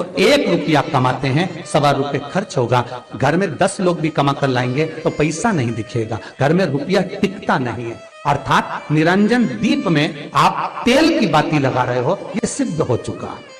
तो 1 रुपया कमाते हैं, 1.25 रुपये खर्च होगा। घर में 10 लोग भी कमा कर लाएंगे तो पैसा नहीं दिखेगा, घर में रुपया टिकता नहीं है। अर्थात निरंजन दीप में आप तेल की बाती लगा रहे हो, यह सिद्ध हो चुका है।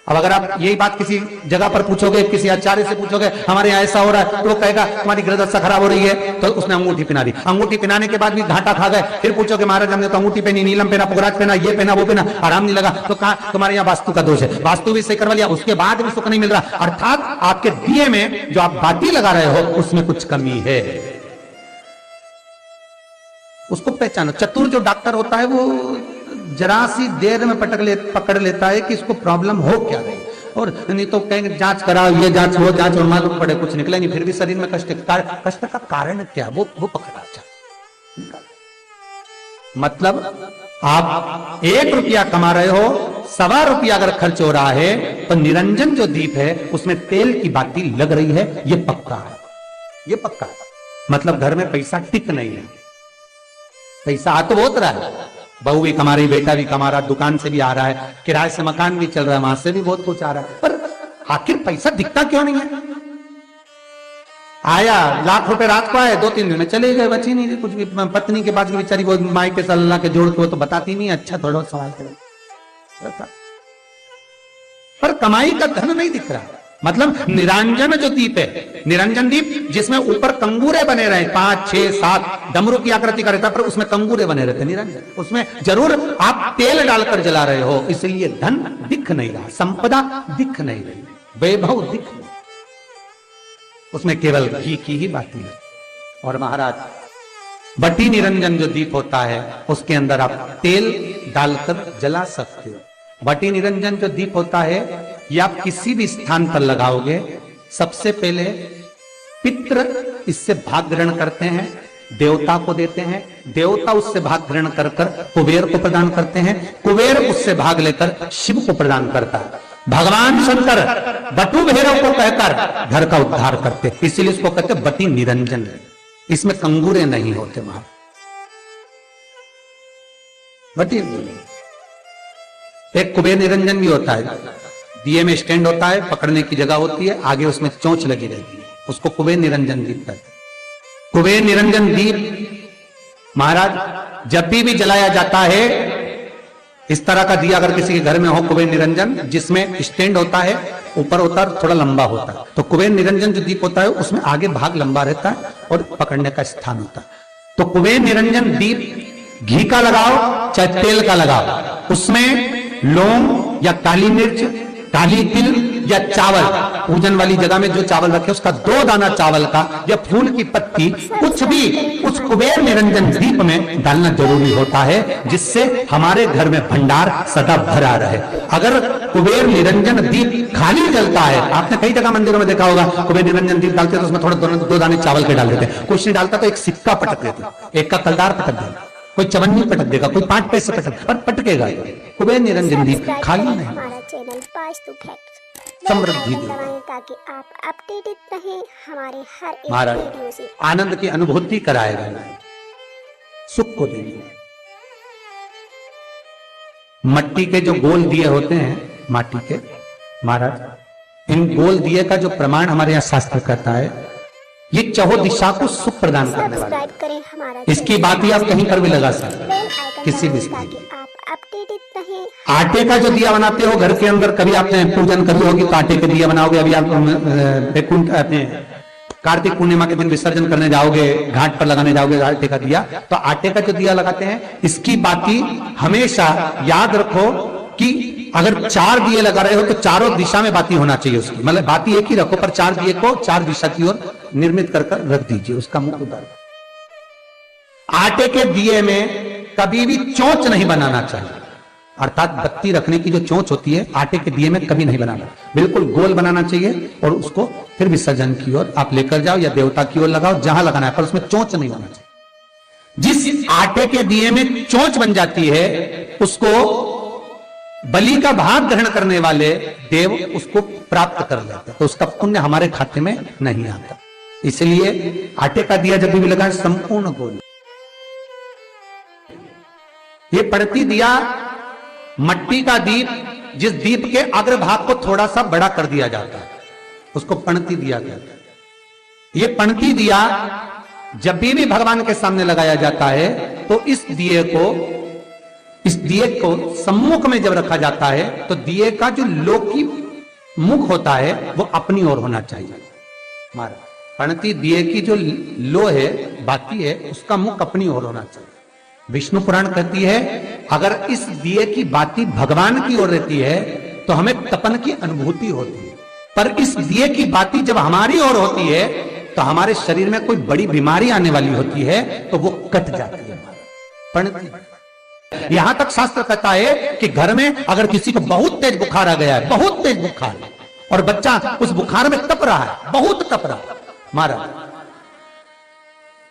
अब अगर आप यही बात किसी जगह पर पूछोगे, किसी आचार्य से पूछोगे हमारे यहाँ ऐसा हो रहा है, तो वो कहेगा तुम्हारी ग्रह खराब हो रही है, तो उसने अंगूठी पहना दी। अंगूठी पहनाने के बाद भी घाटा खा गए। फिर पूछोगे महाराज हमने तो अंगूठी पहनी, नीलम पहना, पुगराज पहना, ये पहना, वो पहना, आराम नहीं लगा, तो कहा तुम्हारे यहाँ वास्तु का दोष है। वास्तु भी सही करवा लिया, उसके बाद भी सुख नहीं मिल रहा। अर्थात आपके दिए में जो आप बाती लगा रहे हो उसमें कुछ कमी है, उसको पहचानो। चतुर जो डॉक्टर होता है वो जरा सी देर में पकड़ लेता है कि इसको प्रॉब्लम हो क्या रही, और नहीं तो कहेंगे जांच कराओ, ये जांच वो जांच, और मालूम पड़े कुछ निकला नहीं, फिर भी शरीर में कष्ट का कारण क्या वो पकड़ा जाए। मतलब आप 1 रुपया कमा रहे हो, 1.25 रुपया अगर खर्च हो रहा है तो निरंजन जो दीप है उसमें तेल की बाती लग रही है, ये पक्का है, ये पक्का है। मतलब घर में पैसा टिक नहीं है, पैसा आ तो बहुत रहा है, बहू भी कमा रही, बेटा भी कमा रहा, दुकान से भी आ रहा है, किराए से मकान भी चल रहा है, वहां से भी बहुत कुछ आ रहा है, पर आखिर पैसा दिखता क्यों नहीं है? आया लाख रुपए रात को आए, 2-3 दिन में चले गए, बची नहीं कुछ भी। पत्नी के पास भी बेचारी वो माई के सल्ला के जोड़ के वो तो बताती नहीं, अच्छा थोड़ा सवाल करें, पर कमाई का धन नहीं दिख रहा। मतलब निरंजन जो दीप है, निरंजन दीप जिसमें ऊपर कंगूरे बने रहे 5, 6, 7 डमरू की आकृति का रहता है, पर उसमें कंगूरे बने रहते निरंजन, उसमें जरूर आप तेल डालकर जला रहे हो, इसलिए धन दिख नहीं रहा, संपदा दिख नहीं रही, वैभव दिख नहीं, उसमें केवल घी की ही बात है। और महाराज बटी निरंजन जो दीप होता है उसके अंदर आप तेल डालकर जला सकते हो। बटी निरंजन जो दीप होता है ये आप किसी भी स्थान पर लगाओगे, सबसे पहले पितृ इससे भाग ग्रहण करते हैं, देवता को देते हैं, देवता उससे भाग ग्रहण कर कुबेर को प्रदान करते हैं, कुबेर उससे भाग लेकर शिव को प्रदान करता है। भगवान शंकर बटु भैरव को कहकर घर का उद्धार करते, इसीलिए इसको कहते बटी निरंजन। इसमें कंगूरे नहीं होते वहां, बटी। एक कुबेर निरंजन भी होता है, दिए में स्टैंड होता है, पकड़ने की जगह होती है, आगे उसमें चोंच लगी रहती है, उसको कुबेर निरंजन दीप कहते हैं। कुबेर निरंजन दीप महाराज जब भी जलाया जाता है, इस तरह का दिया अगर किसी के घर में हो कुबेर निरंजन, जिसमें स्टैंड होता है, ऊपर होता है, थोड़ा लंबा होता है, तो कुबेर निरंजन जो दीप होता है उसमें आगे भाग लंबा रहता है और पकड़ने का स्थान होता है। तो कुबेर निरंजन दीप घी का लगाओ चाहे तेल का लगाओ, उसमें लौंग या काली मिर्च, काली तिल या चावल, पूजन वाली जगह में जो चावल रखे उसका 2 दाना चावल का या फूल की पत्ती, कुछ भी उस कुबेर निरंजन दीप में डालना जरूरी होता है, जिससे हमारे घर में भंडार सदा भरा रहे। अगर कुबेर निरंजन दीप खाली जलता है, आपने कई जगह मंदिरों में देखा होगा, कुबेर निरंजन दीप डालते तो उसमें थोड़ा 2 दाने चावल के डाल देते, कुछ नहीं डालता तो एक सिक्का पटक देते, एक का कलदार पटक देगा, कोई चवन्नी पटक देगा, कोई 5 पैसे पटक, पर पटकेगा। कुबेर निरंजन दीप खाली नहीं, हमारा चैनल वास्तु फैक्ट्स समृद्धि ताकि आप अपडेटेड रहें हमारे हर एक महाराज वीडियो से। आनंद की अनुभूति कराएगा, सुख को देंगे। मट्टी के जो गोल दिए होते हैं, माटी के, महाराज इन गोल दिए का जो प्रमाण हमारे यहाँ शास्त्र कहता है, ये चौहो दिशा को सुख प्रदान करने वाला है। करें हमारा इसकी बात ही आप कहीं पर भी लगा सकते हैं, किसी भी स्थान। आप अपडेटेड रहें। आटे का जो दिया बनाते हो घर के अंदर, कभी आपने पूजन करी होगी तो आटे के दिया बनाओगे। अभी आप अपने कार्तिक पूर्णिमा के दिन विसर्जन करने जाओगे, घाट पर लगाने जाओगे आटे का दिया, तो आटे का जो दिया लगाते हैं, इसकी बाती हमेशा याद रखो कि अगर 4 दिए लगा रहे हो तो चारों दिशा में बाती होना चाहिए उसकी, मतलब बाती एक ही रखो पर 4 दिए को 4 दिशा की ओर निर्मित कर रख दीजिए, उसका मुख उतार। आटे के दिए में कभी भी चोंच नहीं बनाना चाहिए, अर्थात बत्ती रखने की जो चोंच होती है आटे के दिए में कभी नहीं बनाना, बिल्कुल गोल बनाना चाहिए और उसको फिर विसर्जन की ओर आप लेकर जाओ या देवता की ओर लगाओ, जहां लगाना है, पर उसमें चोंच नहीं होना चाहिए। जिस आटे के दिए में चोंच बन जाती है उसको बलि का भाग ग्रहण करने वाले देव उसको प्राप्त कर लेते हैं, तो उसका पुण्य हमारे खाते में नहीं आता। इसलिए आटे का दिया जब भी लगाए संपूर्ण गोल। ये पड़ती दिया, मट्टी का दीप जिस दीप के अग्रभाग को थोड़ा सा बड़ा कर दिया जाता है, उसको पणती दिया गया। ये पणती दिया जब भी भगवान के सामने लगाया जाता है तो इस दिए को सम्मुख में जब रखा जाता है तो दिए का जो लोकी मुख होता है वो अपनी ओर होना चाहिए। हमारा पणती दिए की जो लो है, बाती है, उसका मुख अपनी ओर होना चाहिए। विष्णु पुराण कहती है अगर इस दिए की बाती भगवान की ओर रहती है तो हमें तपन की अनुभूति होती है, पर इस दिए की बाती जब हमारी ओर होती है तो हमारे शरीर में कोई बड़ी बीमारी आने वाली होती है तो वो कट जाती है। पणती यहां तक शास्त्र कहता है कि घर में अगर किसी को बहुत तेज बुखार आ गया है, बहुत तेज बुखार, और बच्चा उस बुखार में तप रहा है, बहुत तप रहा है, महाराज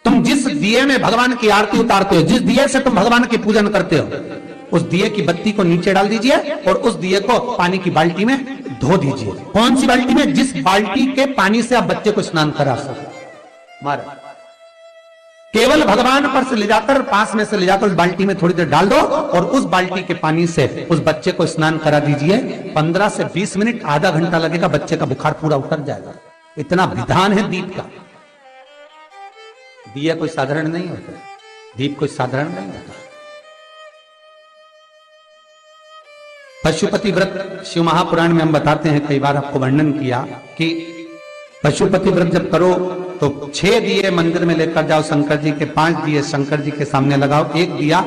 तुम जिस दिए में भगवान की आरती उतारते हो, जिस दिए से तुम भगवान की पूजन करते हो, उस दिए की बत्ती को नीचे डाल दीजिए और उस दिए को पानी की बाल्टी में धो दीजिए। कौन सी बाल्टी में? जिस बाल्टी के पानी से आप बच्चे को स्नान करा सको। महाराज केवल भगवान पर से ले जाकर, पास में से ले जाकर उस बाल्टी में थोड़ी देर डाल दो और उस बाल्टी के पानी से उस बच्चे को स्नान करा दीजिए। 15 से 20 मिनट, आधा घंटा लगेगा, बच्चे का बुखार पूरा उतर जाएगा। इतना विधान है दीप का। दिया कोई साधारण नहीं होता, दीप कोई साधारण नहीं होता। पशुपति व्रत शिव महापुराण में हम बताते हैं, कई बार आपको वर्णन किया कि पशुपति व्रत जब करो तो 6 दिए मंदिर में लेकर जाओ शंकर जी के, 5 दिए शंकर जी के सामने लगाओ, 1 दिया